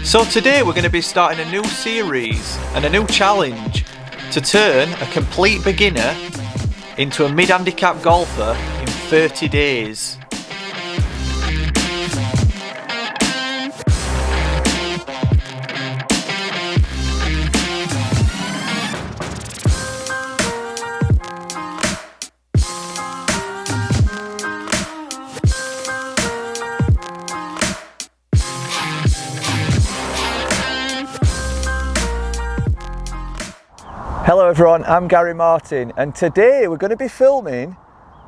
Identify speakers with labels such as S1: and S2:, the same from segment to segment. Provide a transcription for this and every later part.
S1: So today we're going to be starting a new series and a new challenge to turn a complete beginner into a mid-handicap golfer in 30 days. Hello everyone, I'm Gary Martin and today we're going to be filming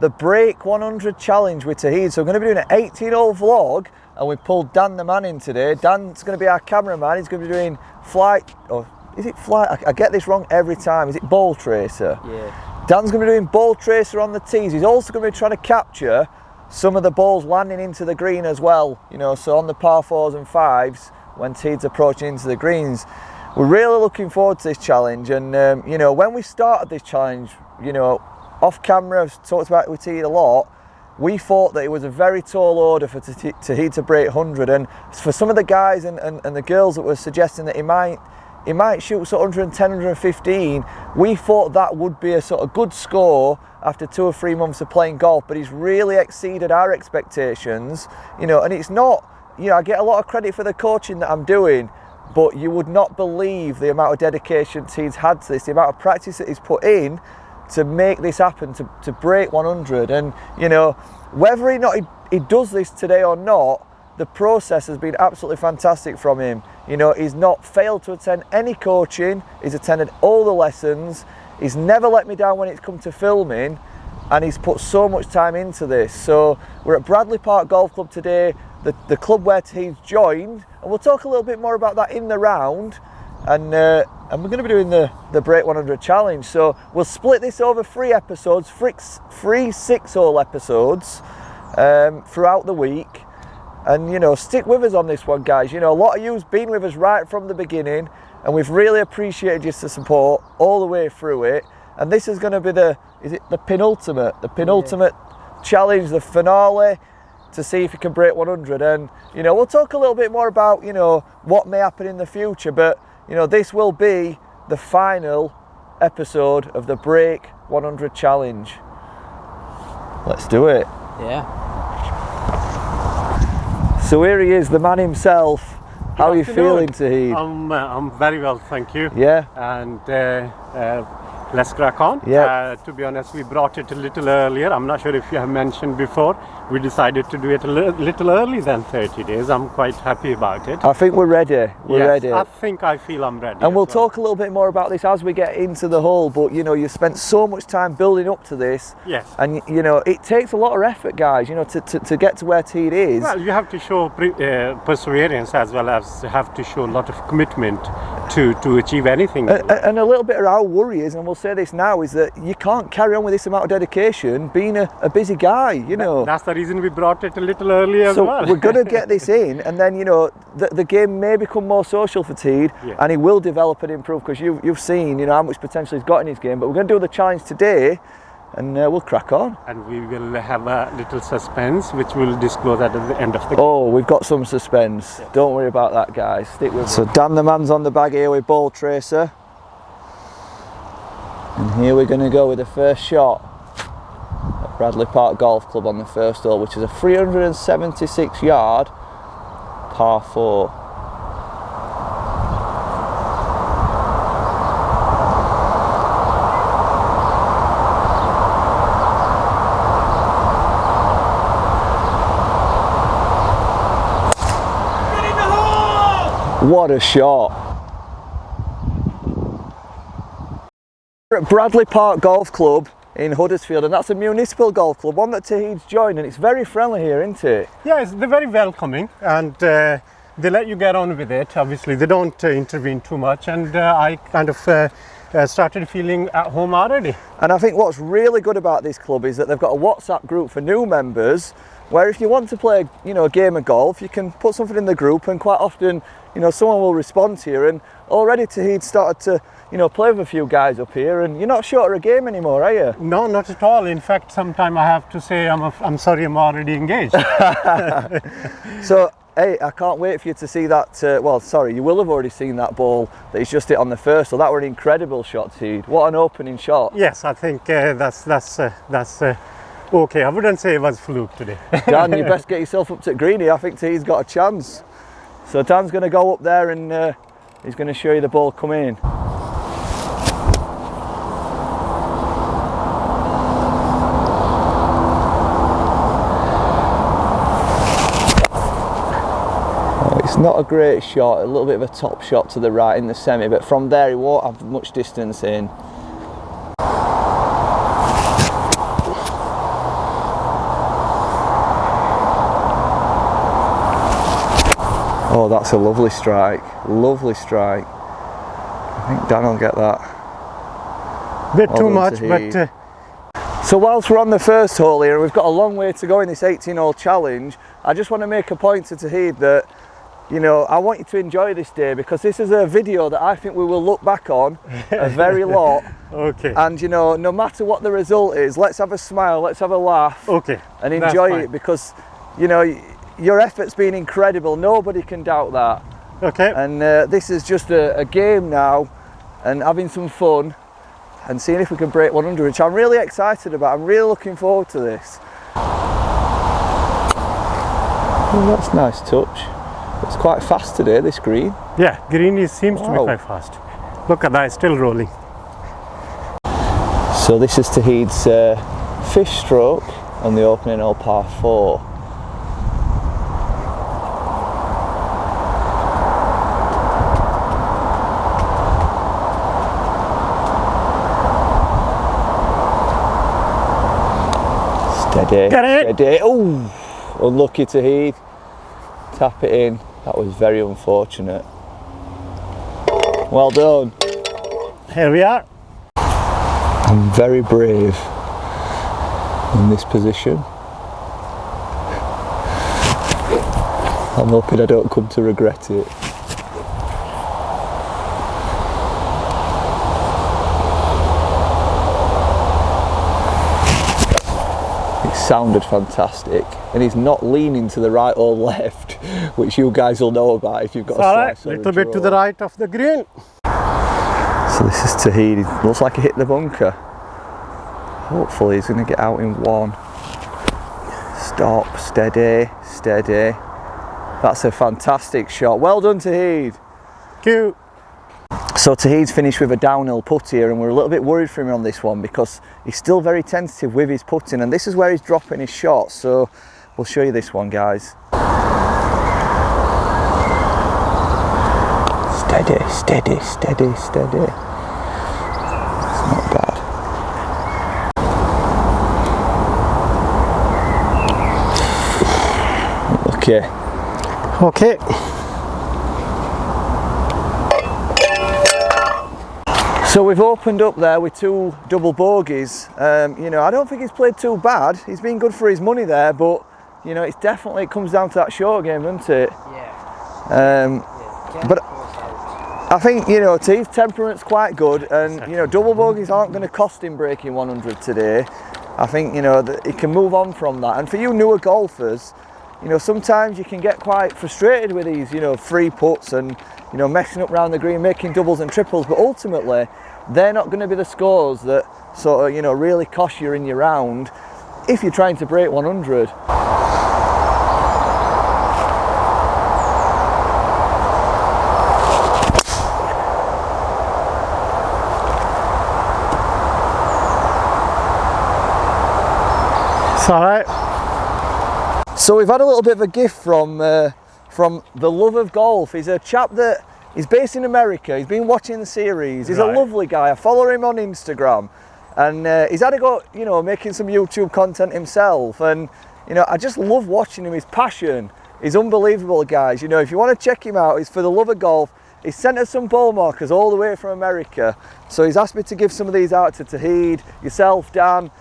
S1: the Break 100 challenge with Toheed. So we're going to be doing an 18-hole vlog and we pulled Dan the man in today. Dan's going to be our cameraman. He's going to be doing flight, or is it flight? I get this wrong every time. Is it ball tracer?
S2: Yeah.
S1: Dan's going to be doing ball tracer on the tees. He's also going to be trying to capture some of the balls landing into the green as well. You know, so on the par 4s and 5s when Toheed's approaching into the greens. We're really looking forward to this challenge, and you know, when we started this challenge, you know, off camera, I've talked about it with Toheed a lot, we thought that it was a very tall order for Toheed to break 100, and for some of the guys and the girls that were suggesting that he might shoot sort of 110, 115, we thought that would be a sort of good score after 2 or 3 months of playing golf, but he's really exceeded our expectations, you know, and it's not, you know, I get a lot of credit for the coaching that I'm doing, but you would not believe the amount of dedication Toheed's had to this, the amount of practice that he's put in to make this happen, to break 100. And, you know, whether he does this today or not, the process has been absolutely fantastic from him. You know, he's not failed to attend any coaching, he's attended all the lessons, he's never let me down when it's come to filming, and he's put so much time into this. So we're at Bradley Park Golf Club today, the club where Toheed's joined, and we'll talk a little bit more about that in the round, and we're going to be doing the Break 100 challenge. So we'll split this over 3 episodes, 3 6-hole episodes throughout the week, and you know, stick with us on this one, guys. You know, a lot of you's been with us right from the beginning, and we've really appreciated your support all the way through it. And this is going to be the penultimate challenge, the finale, to see if he can break 100. And you know, we'll talk a little bit more about, you know, what may happen in the future, but you know, this will be the final episode of the Break 100 challenge. Let's do it.
S2: Yeah.
S1: So here he is, the man himself. How are you feeling, Toheed?
S3: I'm very well, thank you.
S1: Yeah.
S3: And let's crack on.
S1: Yeah.
S3: To be honest, we brought it a little earlier. I'm not sure if you have mentioned before. We decided to do it a little early than 30 days. I'm quite happy about it.
S1: I think we're ready. We're ready.
S3: I feel I'm ready.
S1: And we'll talk a little bit more about this as we get into the hole. But you know, you spent so much time building up to this.
S3: Yes.
S1: And you know, it takes a lot of effort, guys. You know, to get to where Toheed is.
S3: Well, you have to show perseverance as well as have to show a lot of commitment to achieve anything.
S1: And a little bit of our worry is, and we'll say this now, is that you can't carry on with this amount of dedication being a busy guy. You know.
S3: That's the reason we brought it a little early as well.
S1: So we're going to get this in, and then you know, the game may become more social for Toheed, and he will develop and improve, because you've seen, you know, how much potential he's got in his game. But we're going to do the challenge today, and we'll crack on. And
S3: we will have a little suspense, which we'll disclose at the end of the game.
S1: Oh, we've got some suspense. Yes. Don't worry about that, guys. Stick with us. So Dan the man's on the bag here with ball tracer, and here we're going to go with the first shot. Bradley Park Golf Club on the first hole, which is a 376 yard par 4.
S2: Get in the hole!
S1: What a shot! We're at Bradley Park Golf Club in Huddersfield, and that's a municipal golf club, one that Toheed's joined, and it's very friendly here, isn't it?
S3: Yes, they're very welcoming, and they let you get on with it. Obviously, they don't intervene too much, and I kind of started feeling at home already.
S1: And I think what's really good about this club is that they've got a WhatsApp group for new members, where if you want to play, you know, a game of golf, you can put something in the group, and quite often, you know, someone will respond to you. And already Toheed started to, you know, play with a few guys up here, and you're not short of a game anymore, are you?
S3: No, not at all. In fact, sometimes I have to say I'm sorry, I'm already engaged.
S1: So hey, I can't wait for you to see that. Well, sorry, you will have already seen that ball that he's just hit on the first. So that were an incredible shot, Toheed. What an opening shot.
S3: Yes, I think that's okay. I wouldn't say it was fluke today.
S1: Dan, you best get yourself up to greenie. I think Toheed's got a chance. So Dan's going to go up there and he's going to show you the ball come in. It's not a great shot, a little bit of a top shot to the right in the semi, but from there he won't have much distance in. Oh, that's a lovely strike, lovely strike. I think Dan will get that.
S3: Bit too much, but...
S1: So whilst we're on the first hole here, we've got a long way to go in this 18-hole challenge, I just want to make a point to Toheed that, you know, I want you to enjoy this day because this is a video that I think we will look back on a very lot.
S3: Okay.
S1: And you know, no matter what the result is, let's have a smile, let's have a laugh.
S3: Okay.
S1: And enjoy it because, you know, your effort's been incredible. Nobody can doubt that.
S3: Okay.
S1: And this is just a game now and having some fun and seeing if we can break 100, which I'm really excited about. I'm really looking forward to this. Oh, that's a nice touch. It's quite fast today, this green.
S3: Yeah, green seems to be quite fast. Look at that, it's still rolling.
S1: So this is Toheed's fifth stroke on the opening hole par 4. Steady,
S3: get it.
S1: Steady. Oh, unlucky Toheed. Tap it in. That was very unfortunate. Well done.
S3: Here we are.
S1: I'm very brave in this position. I'm hoping I don't come to regret it. It sounded fantastic, and he's not leaning to the right or left, which you guys will know about if you've got a slice or a
S3: little bit to the right of the green.
S1: So this is Toheed. It looks like he hit the bunker. Hopefully he's going to get out in one. Stop, steady, steady. That's a fantastic shot. Well done, Toheed.
S3: Thank you.
S1: So Toheed's finished with a downhill putt here, and we're a little bit worried for him on this one because he's still very tentative with his putting, and this is where he's dropping his shots. So we'll show you this one, guys. Steady, steady, steady, steady. It's not bad. Okay.
S3: Okay.
S1: So we've opened up there with 2 double bogeys. You know, I don't think he's played too bad. He's been good for his money there, but you know, it comes down to that short game, doesn't it?
S2: Yeah.
S1: But I think, you know, Toheed's temperament's quite good, and you know, double bogeys aren't going to cost him breaking 100 today. I think, you know, that he can move on from that. And for you newer golfers, you know, sometimes you can get quite frustrated with these, you know, free putts and, you know, messing up around the green, making doubles and triples, but ultimately they're not going to be the scores that sort of, you know, really cost you in your round if you're trying to break 100.
S3: It's all right.
S1: So we've had a little bit of a gift from the Love of Golf. He's a chap that is based in America. He's been watching the series. He's a lovely guy. I follow him on Instagram, and he's had a go, you know, making some YouTube content himself. And you know, I just love watching him. His passion is unbelievable, guys. You know, if you want to check him out, it's for the Love of Golf. He sent us some ball markers all the way from America. So he's asked me to give some of these out to Toheed, yourself, Dan,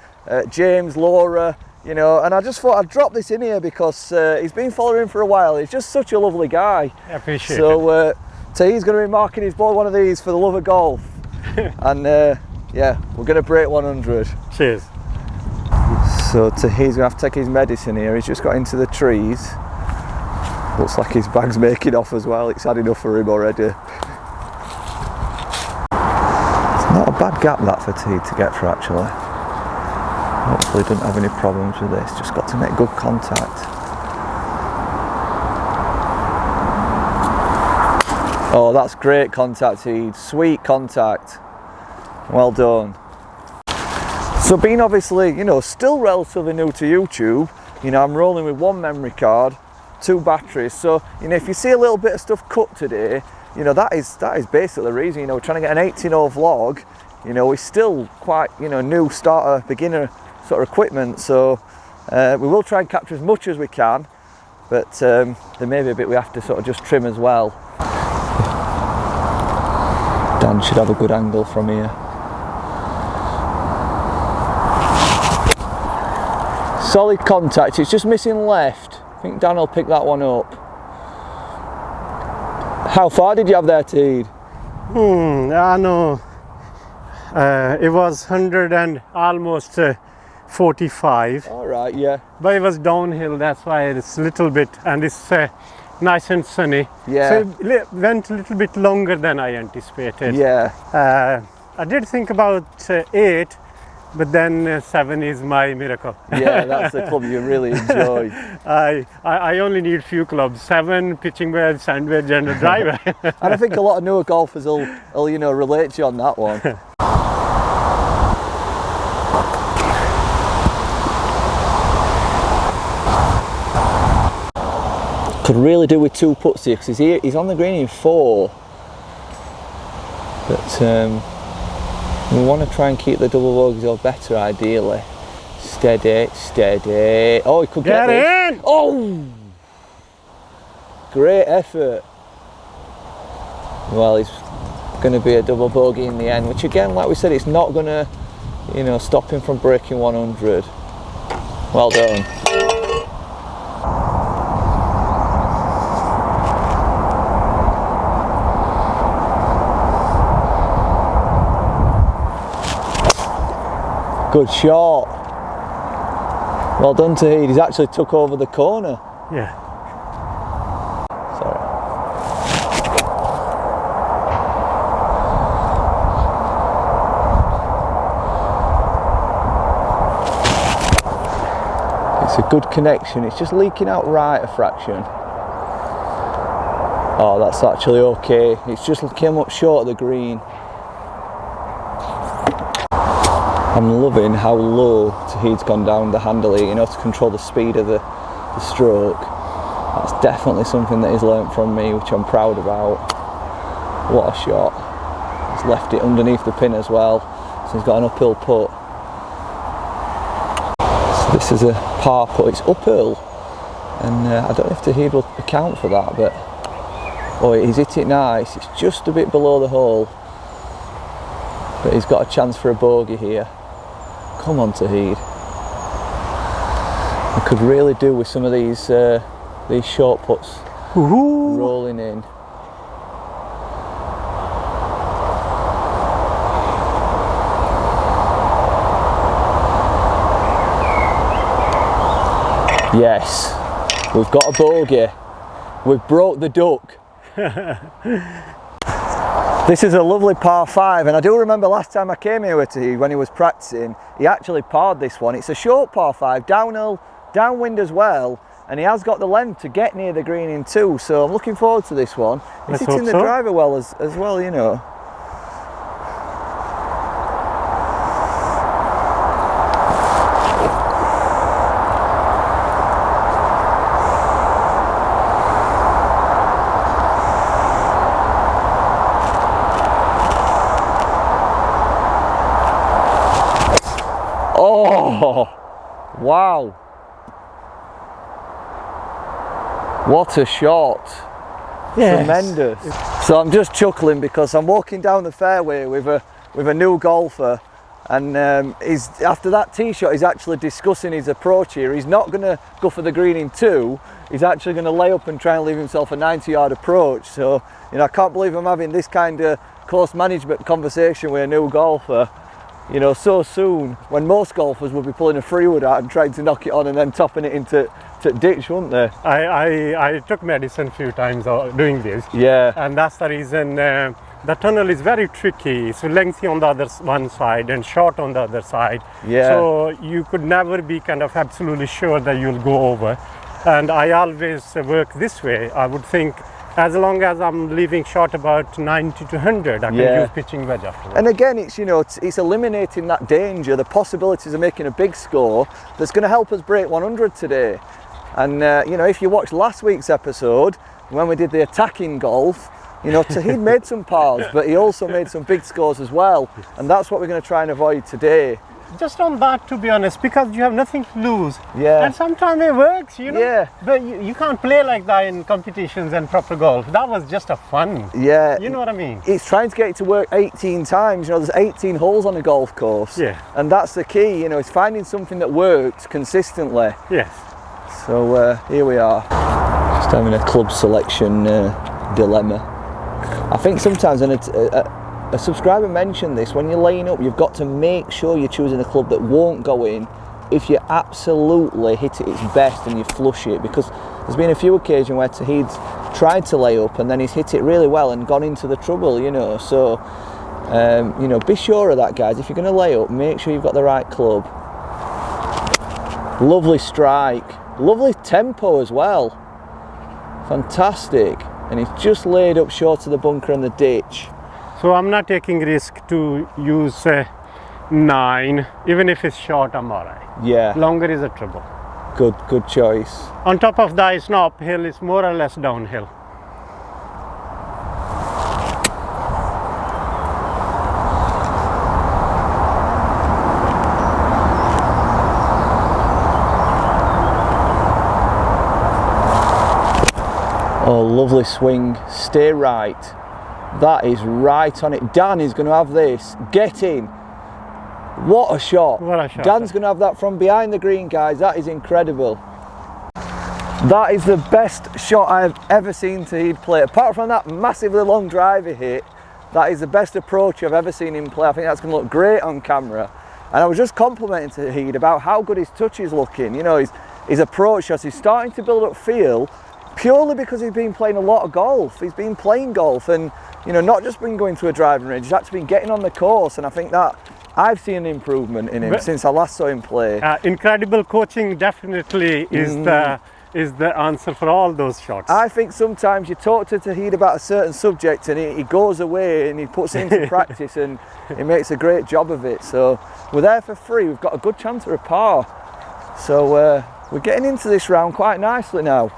S1: James, Laura. You know, and I just thought I'd drop this in here because he's been following him for a while. He's just such a lovely guy.
S3: I appreciate it.
S1: So Toheed's going to be marking his ball one of these for the Love of Golf. And yeah, we're going to break 100.
S3: Cheers.
S1: So Toheed's going to have to take his medicine here. He's just got into the trees. Looks like his bag's making off as well. It's had enough for him already. It's not a bad gap that for Toheed to get through actually. Hopefully he doesn't have any problems with this. Just got to make good contact. Oh, that's great contact, Toheed. Sweet contact. Well done. So being obviously, you know, still relatively new to YouTube, you know, I'm rolling with 1 memory card, 2 batteries. So, you know, if you see a little bit of stuff cut today, you know, that is basically the reason. You know, we're trying to get an 18.0 vlog. You know, we're still quite, you know, new starter, beginner sort of equipment. So we will try and capture as much as we can, but there may be a bit we have to sort of just trim as well. Dan should have a good angle from here. Solid contact, it's just missing left. I think Dan will pick that one up. How far did you have there, Toheed?
S3: I know. It was 100 and almost 45.
S1: All right, yeah.
S3: But it was downhill, that's why it's a little bit, and it's nice and sunny.
S1: Yeah.
S3: So it went a little bit longer than I anticipated.
S1: Yeah.
S3: I did think about 8, but then 7 is my miracle.
S1: Yeah, that's the club you really enjoy.
S3: I only need few clubs: 7, pitching wedge, sand wedge, and a driver.
S1: And I think a lot of newer golfers will you know, relate to you on that one. Could really do with 2 putts here because he's on the green in 4. But we want to try and keep the double bogeys or better ideally. Steady, steady. Oh, he could get this.
S3: In!
S1: Oh! Great effort. Well, he's going to be a double bogey in the end, which again, like we said, it's not going to, you know, stop him from breaking 100. Well done. Good shot. Well done, Toheed. He's actually took over the corner.
S3: Yeah.
S1: Sorry. It's a good connection. It's just leaking out right a fraction. Oh, that's actually okay. It's just came up short of the green. I'm loving how low Toheed's gone down the handle here, you know, to control the speed of the stroke. That's definitely something that he's learnt from me, which I'm proud about. What a shot. He's left it underneath the pin as well, so he's got an uphill putt. So this is a par putt, it's uphill, and I don't know if Toheed will account for that, but oh, he's hit it nice. It's just a bit below the hole, but he's got a chance for a bogey here. Come on, Toheed. I could really do with some of these short putts rolling in. Yes, we've got a bogey. We've broke the duck. This is a lovely par 5, and I do remember last time I came here with Toheed when he was practicing, he actually parred this one. It's a short par 5, downhill, downwind as well, and he has got the length to get near the green in 2, so I'm looking forward to this one. He's hitting the driver well as well, you know. Oh, wow. What a shot. Yes. Tremendous. So I'm just chuckling because I'm walking down the fairway with a new golfer, and after that tee shot he's actually discussing his approach here. He's not going to go for the green in 2, he's actually going to lay up and try and leave himself a 90-yard approach. So, you know, I can't believe I'm having this kind of close management conversation with a new golfer. you know, so soon, when most golfers would be pulling a freewood out and trying to knock it on and then topping it into ditch, wouldn't they?
S3: I took medicine a few times doing this.
S1: Yeah.
S3: And that's the reason the tunnel is very tricky. So lengthy on the one side and short on the other side.
S1: Yeah.
S3: So you could never be kind of absolutely sure that you'll go over. And I always work this way. I would think as long as I'm leaving short about 90 to 100, I can use pitching wedge afterwards.
S1: And again, it's, you know, it's eliminating that danger, the possibilities of making a big score that's going to help us break 100 today. And you know, if you watched last week's episode when we did the attacking golf, you know, Toheed made some pars, but he also made some big scores as well, and that's what we're going to try and avoid today.
S3: Just on that, to be honest, because you have nothing to lose.
S1: Yeah.
S3: And sometimes it works, you know.
S1: Yeah.
S3: But you can't play like that in competitions and proper golf. That was just a fun.
S1: Yeah.
S3: You know what I mean?
S1: It's trying to get it to work 18 times. You know, there's 18 holes on a golf course.
S3: Yeah.
S1: And that's the key, you know, it's finding something that works consistently.
S3: Yes.
S1: So here we are. Just having a club selection dilemma. I think sometimes a subscriber mentioned this, when you're laying up, you've got to make sure you're choosing a club that won't go in if you absolutely hit it its best and you flush it, because there's been a few occasions where Toheed's tried to lay up and then he's hit it really well and gone into the trouble, you know. So you know, be sure of that, guys. If you're going to lay up, make sure you've got the right club. Lovely strike, lovely tempo as well, fantastic. And he's just laid up short of the bunker and the ditch.
S3: So I'm not taking risk to use 9, even if it's short, I'm alright.
S1: Yeah.
S3: Longer is a trouble.
S1: Good choice.
S3: On top of that, it's not uphill, it's more or less downhill.
S1: Oh, lovely swing. Stay right. That is right on it. Dan is going to have this. Get in. What a shot.
S3: What a shot.
S1: Dan's going to have that from behind the green, guys. That is incredible. That is the best shot I've ever seen Toheed play. Apart from that massively long drive he hit, that is the best approach I've ever seen him play. I think that's going to look great on camera. And I was just complimenting Toheed about how good his touch is looking. You know, his approach shots, he's starting to build up feel, purely because he's been playing a lot of golf. He's been playing golf and, you know, not just been going to a driving range, he's actually been getting on the course, and I think that I've seen an improvement in him since I last saw him play.
S3: Incredible coaching definitely is the answer for all those shots.
S1: I think sometimes you talk to Toheed about a certain subject and he goes away and he puts it into practice and he makes a great job of it. So we're there for free, we've got a good chance of a par. So we're getting into this round quite nicely now.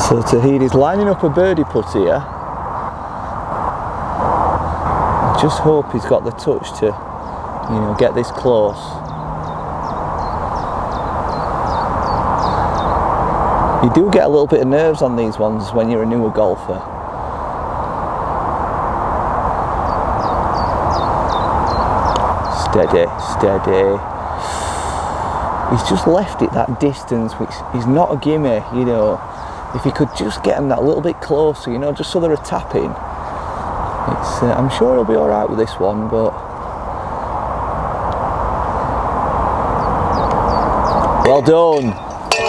S1: So Toheed is lining up a birdie putt here. I just hope he's got the touch to, you know, get this close. You do get a little bit of nerves on these ones when you're a newer golfer. Steady, steady. He's just left it that distance, which is not a gimme, you know. If he could just get him that little bit closer, you know, just so they're a tapping. It's, I'm sure he'll be all right with this one, but well done,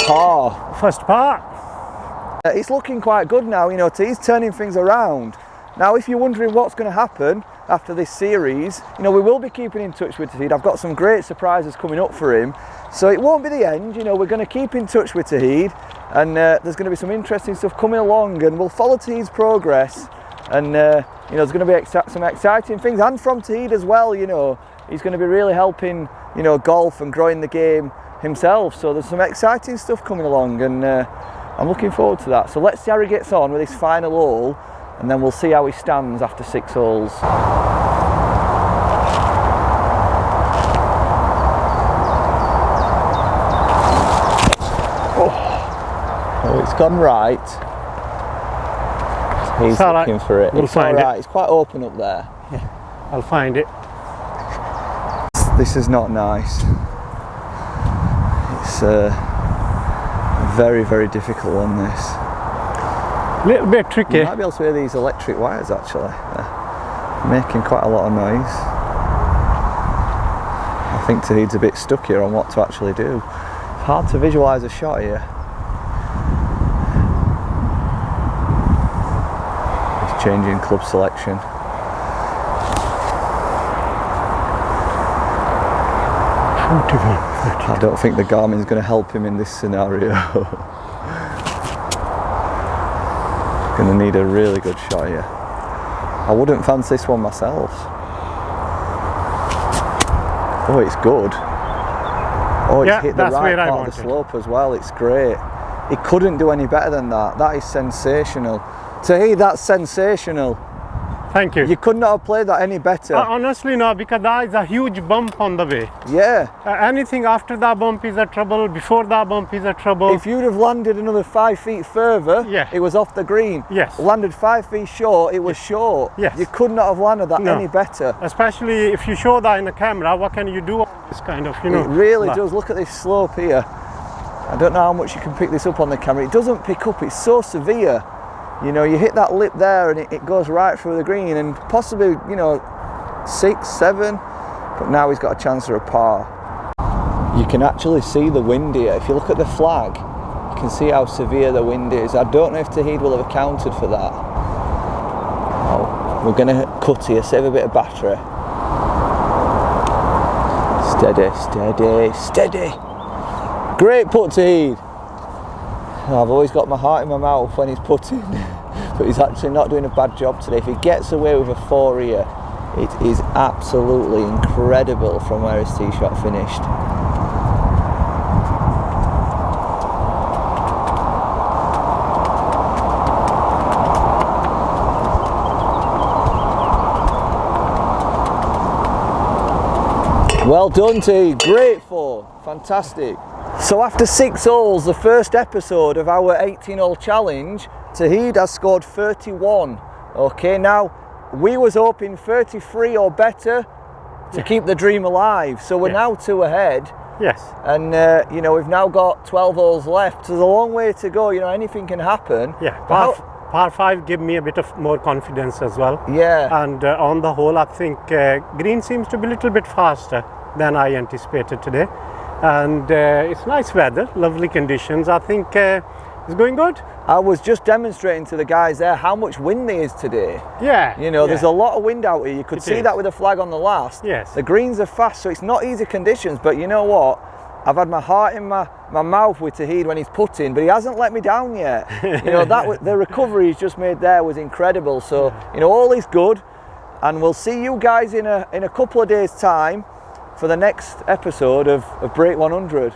S1: par.
S3: First par.
S1: It's looking quite good now, you know. He's turning things around. Now, if you're wondering what's going to happen after this series, you know, we will be keeping in touch with Toheed. I've got some great surprises coming up for him, so it won't be the end. You know, we're going to keep in touch with Toheed, and there's going to be some interesting stuff coming along, and we'll follow Toheed's progress. And you know, there's going to be some exciting things, and from Toheed as well. You know, he's going to be really helping, you know, golf and growing the game himself. So there's some exciting stuff coming along, and I'm looking forward to that. So let's see how he gets on with his final hole, and then we'll see how he stands after 6 holes. Oh, it's gone right. He's looking for it. It's all right. It's quite open up there.
S3: Yeah, I'll find it.
S1: This is not nice. It's a very, very difficult one, this.
S3: A little bit tricky.
S1: You might be able to hear these electric wires actually. They're making quite a lot of noise. I think Toheed's a bit stuck here on what to actually do. It's hard to visualise a shot here. He's changing club selection. I don't think the Garmin's going to help him in this scenario. Going to need a really good shot here. I wouldn't fancy this one myself. Oh, it's good. Oh, it's hit the right part of the slope as well. It's great. He couldn't do any better than that. That is sensational. Toheed, that's sensational.
S3: Thank you.
S1: You could not have played that any better.
S3: Honestly, no, because that is a huge bump on the way.
S1: Yeah.
S3: Anything after that bump is a trouble, before that bump is a trouble.
S1: If you'd have landed another 5 feet further, it was off the green.
S3: Yes.
S1: Landed 5 feet short, it was short.
S3: Yes.
S1: You could not have landed that any better.
S3: Especially if you show that in the camera, what can you do on this kind of,
S1: It really does. Look at this slope here. I don't know how much you can pick this up on the camera. It doesn't pick up, it's so severe. You know, you hit that lip there and it goes right through the green and possibly, you know, 6, 7, but now he's got a chance for a par. You can actually see the wind here. If you look at the flag, you can see how severe the wind is. I don't know if Toheed will have accounted for that. Oh, we're going to cut here, save a bit of battery. Steady, steady, steady. Great putt, Toheed. I've always got my heart in my mouth when he's putting, but he's actually not doing a bad job today. If he gets away with a 4 here, it is absolutely incredible from where his tee shot finished. Well done, T. Great 4. Fantastic. So after 6 holes, the first episode of our 18-hole challenge, Toheed has scored 31. Okay, now we was hoping 33 or better to keep the dream alive. So we're now 2 ahead.
S3: Yes.
S1: And you know, we've now got 12 holes left. So there's a long way to go. You know, anything can happen.
S3: Yeah. Par 5 give me a bit of more confidence as well.
S1: Yeah.
S3: And on the whole, I think green seems to be a little bit faster than I anticipated today. And it's nice weather, lovely conditions. I think it's going good.
S1: I was just demonstrating to the guys there how much wind there is today.
S3: Yeah.
S1: You know, there's a lot of wind out here. You could see that with the flag on the last.
S3: Yes.
S1: The greens are fast, so it's not easy conditions. But you know what? I've had my heart in my mouth with Toheed when he's putting, but he hasn't let me down yet. You know, the recovery he's just made there was incredible. So, you know, all is good. And we'll see you guys in a couple of days' time for the next episode of Break 100.